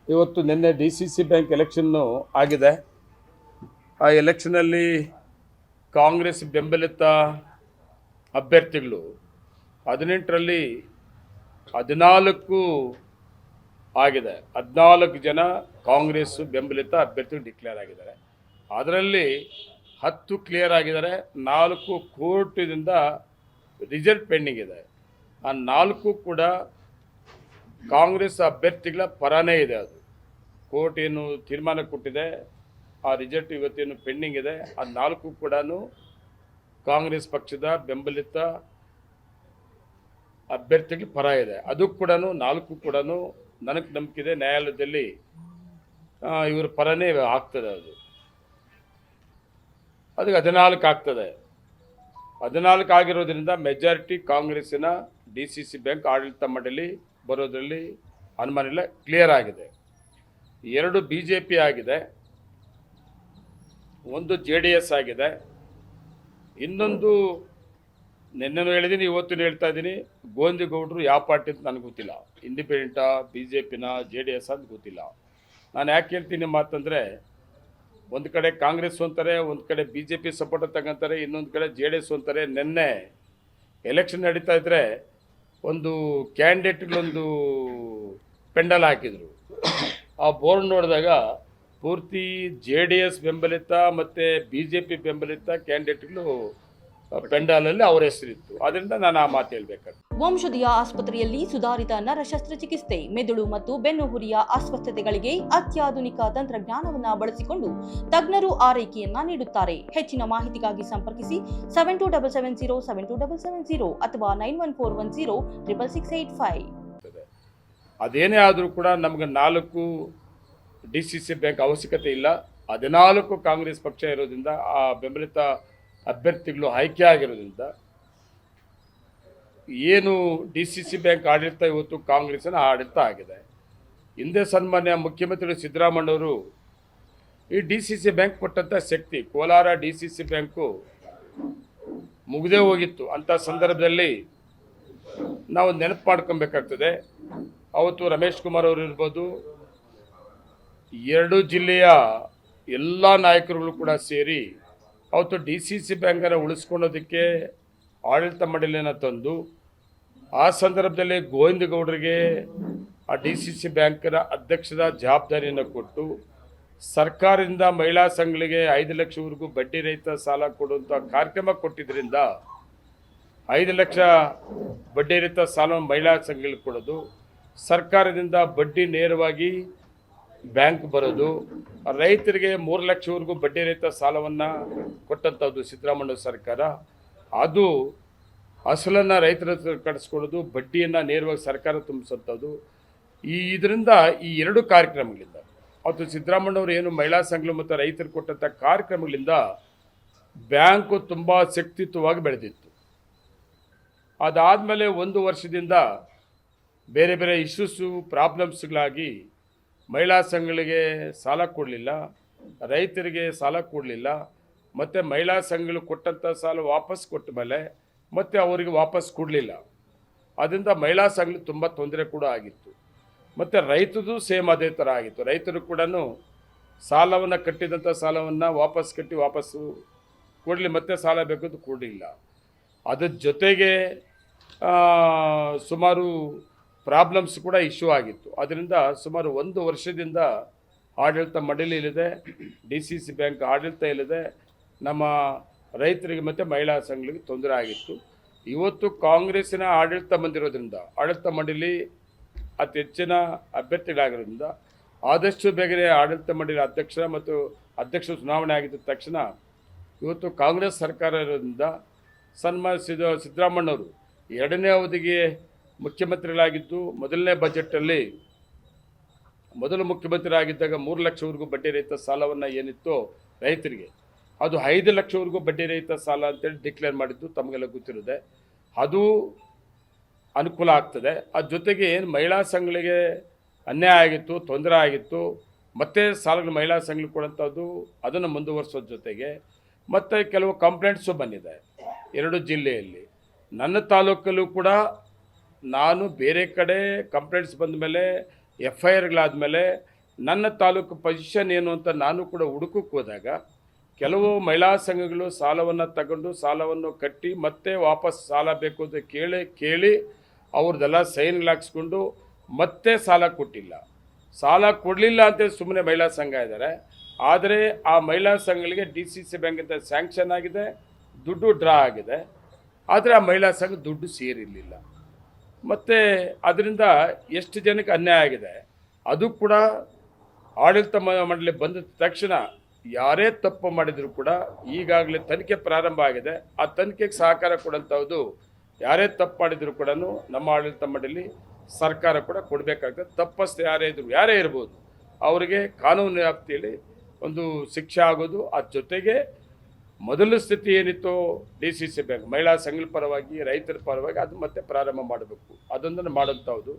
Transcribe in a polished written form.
ಇವತ್ತು ನಿನ್ನೆ DCC bank election ಆಗಿದೆ. ಆ ಎಲೆಕ್ಷನಲ್ಲಿ ಕಾಂಗ್ರೆಸ್ ಬೆಂಬಲಿತ ಅಭ್ಯರ್ಥಿಗಳು 18ರಲ್ಲಿ 14 ಆಗಿದೆ. 14 ಜನ ಕಾಂಗ್ರೆಸ್ ಬೆಂಬಲಿತ ಅಭ್ಯರ್ಥಿಗಳು ಡಿಕ್ಲೇರ್ ಆಗಿದ್ದಾರೆ. ಅದರಲ್ಲಿ 10 ಕ್ಲಿಯರ್ ಆಗಿದ್ದಾರೆ. 4 ಕೋರ್ಟಿನಿಂದ ರಿಸಲ್ಟ್ ಪೆಂಡಿಂಗ್ ಇದೆ. ಆ 4 ಕೂಡ ಕಾಂಗ್ರೆಸ್ ಅಭ್ಯರ್ಥಿಗಳ ಪರನೇ ಇದೆ. ಅದು ಕೋರ್ಟ್ ಏನು ತೀರ್ಮಾನ ಕೊಟ್ಟಿದೆ, ಆ ರಿಸಲ್ಟ್ ಇವತ್ತೇನು ಪೆಂಡಿಂಗ್ ಇದೆ. ಆ 4 ಕೂಡ ಕಾಂಗ್ರೆಸ್ ಪಕ್ಷದ ಬೆಂಬಲಿತ ಅಭ್ಯರ್ಥಿಗಳ ಪರ ಇದೆ. ಅದು ಕೂಡ 4 ಕೂಡ ನನಗೆ ನಂಬಿಕೆ ನ್ಯಾಯಾಲಯದಲ್ಲಿ ಇವ್ರ ಪರನೇ ಆಗ್ತದೆ. ಅದಕ್ಕೆ 14 ಆಗ್ತದೆ. 14 ಆಗಿರೋದ್ರಿಂದ ಮೆಜಾರಿಟಿ ಕಾಂಗ್ರೆಸ್ಸಿನ DCC ಬ್ಯಾಂಕ್ ಆಡಳಿತ ಮಂಡಳಿ ಬರೋದ್ರಲ್ಲಿ ಅನುಮಾನ ಇಲ್ಲ, ಕ್ಲಿಯರ್ ಆಗಿದೆ. 2 BJP ಆಗಿದೆ, 1 JDS ಆಗಿದೆ. ಇನ್ನೊಂದು ನಿನ್ನೆನೂ ಹೇಳಿದ್ದೀನಿ, ಇವತ್ತು ಹೇಳ್ತಾ ಇದ್ದೀನಿ, ಗೋವಿಂದಗೌಡರು ಯಾವ ಪಾರ್ಟಿ ಅಂತ ನನಗೆ ಗೊತ್ತಿಲ್ಲ. ಇಂಡಿಪೆಂಡೆಂಟಾ, BJPನ, JDS ಅಂತ ಗೊತ್ತಿಲ್ಲ. ನಾನು ಯಾಕೆ ಹೇಳ್ತೀನಿ ಮಾತಂದರೆ, ಒಂದು ಕಡೆ ಕಾಂಗ್ರೆಸ್ ಅಂತಾರೆ, ಒಂದು ಕಡೆ BJP ಸಪೋರ್ಟ್ ತಗೊಂತಾರೆ, ಇನ್ನೊಂದು ಕಡೆ JDS ಅಂತಾರೆ. ನಿನ್ನೆ ಎಲೆಕ್ಷನ್ ನಡೀತಾ ಇದ್ದರೆ ಒಂದು ಕ್ಯಾಂಡಿಡೇಟ್ಗಳೊಂದು ಪೆಂಡಲ್ ಹಾಕಿದರು. ಆ ಬೋರ್ಡ್ ನೋಡಿದಾಗ ಪೂರ್ತಿ JDS ಬೆಂಬಲಿತ ಮತ್ತು BJP ಬೆಂಬಲಿತ ಕ್ಯಾಂಡಿಡೇಟ್ಗಳು ಪೆಂಡಾಲಲ್ಲಿ ಅವರ ಹೆಸರಿತ್ತು. ಅದರಿಂದ ನಾನು ಆ ಮಾತು ಹೇಳ್ಬೇಕಾಗ್ತದೆ. ವಂಶದಿಯ ಆಸ್ಪತ್ರೆಯಲ್ಲಿ ಸುಧಾರಿತ ನರ ಶಸ್ತ್ರಚಿಕಿತ್ಸೆ, ಮೆದುಳು ಮತ್ತು ಬೆನ್ನುಹುರಿಯ ಅಸ್ವಸ್ಥತೆಗಳಿಗೆ ಅತ್ಯಾಧುನಿಕ ತಂತ್ರಜ್ಞಾನವನ್ನು ಬಳಸಿಕೊಂಡು ತಜ್ಞರು ಆರೈಕೆಯನ್ನ ನೀಡುತ್ತಾರೆ. ಹೆಚ್ಚಿನ ಮಾಹಿತಿಗಾಗಿ ಸಂಪರ್ಕಿಸಿ 7277072770 ಅಥವಾ 9141066685. ಅದೇನೇ ಆದರೂ ಕೂಡ ನಮಗೆ 4 DCC ಬ್ಯಾಂಕ್ ಅವಶ್ಯಕತೆ ಇಲ್ಲ. 14 ಕಾಂಗ್ರೆಸ್ ಪಕ್ಷ ಇರೋದ್ರಿಂದ, ಆ ಬೆಂಬಲಿತ ಅಭ್ಯರ್ಥಿಗಳು ಆಯ್ಕೆ ಆಗಿರೋದ್ರಿಂದ ಏನು DCC ಬ್ಯಾಂಕ್ ಆಡಳಿತ ಇವತ್ತು ಕಾಂಗ್ರೆಸ್ಸಿನ ಆಡಳಿತ ಆಗಿದೆ. ಹಿಂದೆ ಸನ್ಮಾನ್ಯ ಮುಖ್ಯಮಂತ್ರಿ ಸಿದ್ದರಾಮಯ್ಯವರು ಈ DCC ಬ್ಯಾಂಕ್ ಕೊಟ್ಟಂಥ ಶಕ್ತಿ, ಕೋಲಾರ DCC ಬ್ಯಾಂಕು ಮುಗಿದೇ ಹೋಗಿತ್ತು. ಅಂಥ ಸಂದರ್ಭದಲ್ಲಿ ನಾವು ನೆನಪು ಮಾಡ್ಕೊಬೇಕಾಗ್ತದೆ. ಅವತ್ತು ರಮೇಶ್ ಕುಮಾರ್ ಅವರು ಇರ್ಬೋದು, 2 ಜಿಲ್ಲೆಯ ಎಲ್ಲ ನಾಯಕರುಗಳು ಕೂಡ ಸೇರಿ ಅವತ್ತು DCC ಬ್ಯಾಂಕನ್ನು ಉಳಿಸ್ಕೊಳ್ಳೋದಕ್ಕೆ ಆಡಳಿತ ಮಂಡಳಿಯನ್ನು ತಂದು, ಆ ಸಂದರ್ಭದಲ್ಲಿ ಗೋವಿಂದಗೌಡರಿಗೆ ಆ DCC ಬ್ಯಾಂಕಿನ ಅಧ್ಯಕ್ಷರ ಜವಾಬ್ದಾರಿಯನ್ನು ಕೊಟ್ಟು, ಸರ್ಕಾರದಿಂದ ಮಹಿಳಾ ಸಂಘಗಳಿಗೆ 5 ಲಕ್ಷವರೆಗೂ ಬಡ್ಡಿ ರಹಿತ ಸಾಲ ಕೊಡುವಂಥ ಕಾರ್ಯಕ್ರಮ ಕೊಟ್ಟಿದ್ದರಿಂದ 5 ಲಕ್ಷ ಬಡ್ಡಿ ರಹಿತ ಸಾಲವನ್ನು ಮಹಿಳಾ ಸಂಘಗಳಿಗೆ ಕೊಡೋದು, ಸರ್ಕಾರದಿಂದ ಬಡ್ಡಿ ನೇರವಾಗಿ ಬ್ಯಾಂಕ್ ಬರೋದು, ರೈತರಿಗೆ 3 ಲಕ್ಷವರೆಗೂ ಬಡ್ಡಿ ರಹಿತ ಸಾಲವನ್ನು ಕೊಟ್ಟಂಥದ್ದು ಸಿದ್ದರಾಮಯ್ಯ ಸರ್ಕಾರ. ಅದು ಅಸಲನ್ನು ರೈತರ ಕಟ್ಟಿಸ್ಕೊಳ್ಳೋದು, ಬಡ್ಡಿಯನ್ನು ನೇರವಾಗಿ ಸರ್ಕಾರ ತುಂಬಿಸೋಂಥದ್ದು. ಇದರಿಂದ ಈ 2 ಕಾರ್ಯಕ್ರಮಗಳಿಂದ ಅವತ್ತು ಸಿದ್ದರಾಮಯ್ಯವರು ಏನು ಮಹಿಳಾ ಸಂಘಗಳು ಮತ್ತು ರೈತರು ಕೊಟ್ಟಂಥ ಕಾರ್ಯಕ್ರಮಗಳಿಂದ ಬ್ಯಾಂಕು ತುಂಬ ಶಕ್ತಿಯುತವಾಗಿ ಬೆಳೆದಿತ್ತು. ಅದಾದಮೇಲೆ 1 ವರ್ಷದಿಂದ ಬೇರೆ ಬೇರೆ ಇಶ್ಯೂಸು, ಪ್ರಾಬ್ಲಮ್ಸ್ಗಳಾಗಿ ಮಹಿಳಾ ಸಂಘಗಳಿಗೆ ಸಾಲ ಕೊಡಲಿಲ್ಲ, ರೈತರಿಗೆ ಸಾಲ ಕೊಡಲಿಲ್ಲ, ಮತ್ತು ಮಹಿಳಾ ಸಂಘಗಳು ಕೊಟ್ಟಂಥ ಸಾಲ ವಾಪಸ್ ಕೊಟ್ಟ ಮೇಲೆ ಮತ್ತೆ ಅವರಿಗೆ ವಾಪಸ್ ಕೊಡಲಿಲ್ಲ. ಅದರಿಂದ ಮಹಿಳಾ ಸಂಘಗಳು ತುಂಬ ತೊಂದರೆ ಕೂಡ ಆಗಿತ್ತು. ಮತ್ತು ರೈತರದು ಸೇಮ್ ಅದೇ ಥರ ಆಗಿತ್ತು. ರೈತರು ಕೂಡ ಸಾಲವನ್ನು ಕಟ್ಟಿದಂಥ ಸಾಲವನ್ನು ವಾಪಸ್ ಕಟ್ಟಿ ವಾಪಸ್ಸು ಕೊಡಲಿ, ಮತ್ತೆ ಸಾಲ ಬೇಕು ಅಂತ ಕೊಡಲಿಲ್ಲ. ಅದ್ರ ಜೊತೆಗೆ ಸುಮಾರು ಪ್ರಾಬ್ಲಮ್ಸ್ ಕೂಡ ಇಶ್ಯೂ ಆಗಿತ್ತು. ಅದರಿಂದ ಸುಮಾರು 1 ವರ್ಷದಿಂದ ಆಡಳಿತ ಮಂಡಳಿ ಇಲ್ಲಿದೆ, DCC ಬ್ಯಾಂಕ್ ಆಡಳಿತ ಇಲ್ಲಿದೆ, ನಮ್ಮ ರೈತರಿಗೆ ಮತ್ತು ಮಹಿಳಾ ಸಂಘಗಳಿಗೆ ತೊಂದರೆ ಆಗಿತ್ತು. ಇವತ್ತು ಕಾಂಗ್ರೆಸ್ಸಿನ ಆಡಳಿತ ಬಂದಿರೋದ್ರಿಂದ, ಆಡಳಿತ ಮಂಡಳಿ ಅತಿ ಹೆಚ್ಚಿನ ಅಭ್ಯರ್ಥಿಗಳಾಗಿರೋದ್ರಿಂದ ಆದಷ್ಟು ಬೇಗನೆ ಆಡಳಿತ ಮಂಡಳಿ ಅಧ್ಯಕ್ಷ ಚುನಾವಣೆ ಆಗಿದ್ದ ತಕ್ಷಣ ಇವತ್ತು ಕಾಂಗ್ರೆಸ್ ಸರ್ಕಾರ ಇರೋದ್ರಿಂದ ಸನ್ಮಾನಿಸಿದ ಸಿದ್ದರಾಮಯ್ಯವರು 2ನೇ ಅವಧಿಗೆ ಮುಖ್ಯಮಂತ್ರಿಗಳಾಗಿದ್ದು, ಮೊದಲನೇ ಬಜೆಟಲ್ಲಿ ಮೊದಲು ಮುಖ್ಯಮಂತ್ರಿ ಆಗಿದ್ದಾಗ 3 ಲಕ್ಷವರೆಗೂ ಬಡ್ಡಿ ರಹಿತ ಸಾಲವನ್ನು ಏನಿತ್ತು ರೈತರಿಗೆ, ಅದು 5 ಲಕ್ಷವರೆಗೂ ಬಡ್ಡಿ ರಹಿತ ಸಾಲ ಅಂತೇಳಿ ಡಿಕ್ಲೇರ್ ಮಾಡಿದ್ದು ತಮಗೆಲ್ಲ ಗೊತ್ತಿರುತ್ತೆ. ಅದು ಅನುಕೂಲ ಆಗ್ತದೆ. ಅದ್ರ ಜೊತೆಗೆ ಏನು ಮಹಿಳಾ ಸಂಘಗಳಿಗೆ ಅನ್ಯಾಯ ಆಗಿತ್ತು, ತೊಂದರೆ ಆಗಿತ್ತು, ಮತ್ತೆ ಸಾಲಗಳು ಮಹಿಳಾ ಸಂಘಗಳಿಗೆ ಕೊಡುವಂಥದ್ದು ಅದನ್ನು ಮುಂದುವರಿಸೋದ್ರ ಜೊತೆಗೆ ಮತ್ತು ಕೆಲವು ಕಂಪ್ಲೇಂಟ್ಸು ಬಂದಿದೆ 2 ಜಿಲ್ಲೆಯಲ್ಲಿ. ನನ್ನ ತಾಲೂಕಲ್ಲೂ ಕೂಡ ನಾನು ಬೇರೆ ಕಡೆ ಕಂಪ್ಲೇಂಟ್ಸ್ ಬಂದ ಮೇಲೆ FIRಗಳಾದಮೇಲೆ ನನ್ನ ತಾಲೂಕು ಪೊಸಿಷನ್ ಏನು ಅಂತ ನಾನು ಕೂಡ ಹುಡುಕಕ್ಕೆ ಹೋದಾಗ ಕೆಲವು ಮಹಿಳಾ ಸಂಘಗಳು ಸಾಲವನ್ನು ತಗೊಂಡು ಸಾಲವನ್ನು ಕಟ್ಟಿ ಮತ್ತೆ ವಾಪಸ್ ಸಾಲ ಬೇಕು ಅಂತ ಕೇಳಿ ಅವ್ರದ್ದೆಲ್ಲ ಸೈನ್ಗಳಾಕ್ಸ್ಕೊಂಡು ಮತ್ತೆ ಸಾಲ ಕೊಟ್ಟಿಲ್ಲ. ಸಾಲ ಕೊಡಲಿಲ್ಲ ಅಂತೇಳಿ ಸುಮ್ಮನೆ ಮಹಿಳಾ ಸಂಘ ಇದ್ದಾರೆ. ಆದರೆ ಆ ಮಹಿಳಾ ಸಂಘಗಳಿಗೆ DCC ಬ್ಯಾಂಕಿಂದ ಸ್ಯಾಂಕ್ಷನ್ ಆಗಿದೆ, ದುಡ್ಡು ಡ್ರಾ ಆಗಿದೆ. ಆದರೆ ಆ ಮಹಿಳಾ ಸಂಘ ದುಡ್ಡು ಸೇರಿರಲಿಲ್ಲ. ಮತ್ತು ಅದರಿಂದ ಎಷ್ಟು ಜನಕ್ಕೆ ಅನ್ಯಾಯ ಆಗಿದೆ. ಅದು ಕೂಡ ಆಡಳಿತ ಮಂಡಳಿ ಬಂದ ತಕ್ಷಣ ಯಾರೇ ತಪ್ಪು ಮಾಡಿದರೂ ಕೂಡ ಈಗಾಗಲೇ ತನಿಖೆ ಪ್ರಾರಂಭ ಆಗಿದೆ. ಆ ತನಿಖೆಗೆ ಸಹಕಾರ ಕೊಡೋಂಥದ್ದು ಯಾರೇ ತಪ್ಪು ಮಾಡಿದರೂ ಕೂಡ ನಮ್ಮ ಆಡಳಿತ ಮಂಡಳಿ ಸರ್ಕಾರ ಕೂಡ ಕೊಡಬೇಕಾಗ್ತದೆ. ತಪ್ಪಸ್ತು ಯಾರೇ ಇರ್ಬೋದು ಅವರಿಗೆ ಕಾನೂನು ವ್ಯಾಪ್ತಿಯಲ್ಲಿ ಒಂದು ಶಿಕ್ಷೆ ಆಗೋದು. ಅದ್ರ ಜೊತೆಗೆ ಮೊದಲ ಸ್ಥಿತಿ ಏನಿತ್ತು DCC ಬ್ಯಾಂಕ್ ಮಹಿಳಾ ಸಂಘದ ಪರವಾಗಿ ರೈತರ ಪರವಾಗಿ ಅದು ಮತ್ತೆ ಪ್ರಾರಂಭ ಮಾಡಬೇಕು, ಅದೊಂದನ್ನು ಮಾಡೋಂಥದ್ದು.